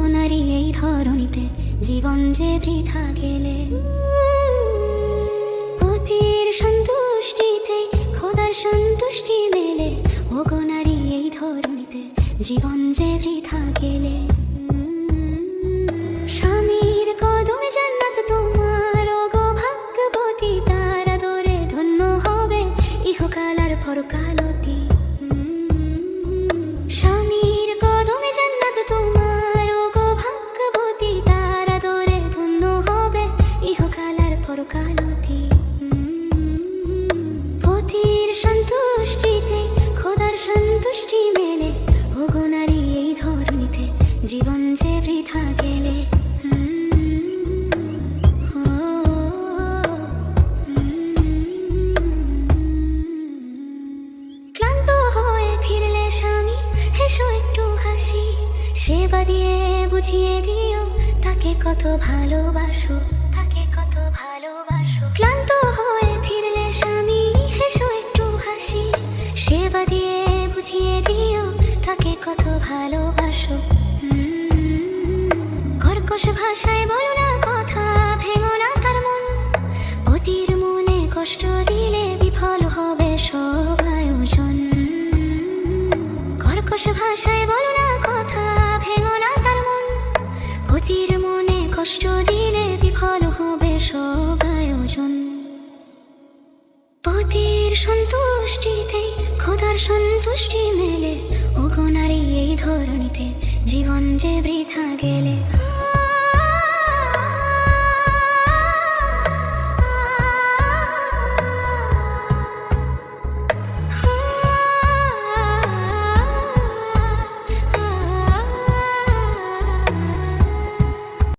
ওগো নারী এই ধরণীতে জীবন যে বৃথা গেলে। পতির সন্তুষ্টিতে খোদার সন্তুষ্টি মেলে, ওগো নারী এই ধরণীতে জীবন যে বৃথা গেলে। স্বামীর কদমে জান্নাত তোমার, ওগো ভাগ্যবতী তার আদরে ধন্য হবে ইহকাল আর পরকালতি। স্বামীর কদমে জান্নাত তোমার, ওগো ভাগ্যবতী তার আদরে ধন্য হবে ইহকাল আর পরকালতি। পতির সন্তুষ্টিতে খোদার সন্তুষ্টি মেলে, ওগো নারী এই ধরণীতে জীবন যে বৃথা গেলে। ক্লান্ত হয়ে ফিরলে স্বামী হেসো একটু হাসি, সেবা দিয়ে বুঝিয়ে দিও তাকে কত ভালোবাসো, তাকে কত ভালোবাসো। ক্লান্ত হয়ে ফিরলে স্বামী হেসো একটু হাসি, সেবা দিয়ে বুঝিয়ে দিও তাকে কত ভালোবাসো। কর্কশ ভাষায় বলো না কথা, ভেঙো না তার মন। পতির মনে কষ্ট দিলে বিফল হবে সব আয়োজন। কর্কশ ভাষায় বলো না কথা, ভেঙো না তার মন। পতির মনে কষ্ট দিলে বিফল হবে সব আয়োজন। পতির সন্তুষ্টিতে খোদার সন্তুষ্টি মেলে, ওগো নারী এই ধরণীতে জীবন যে বৃথা গেলে।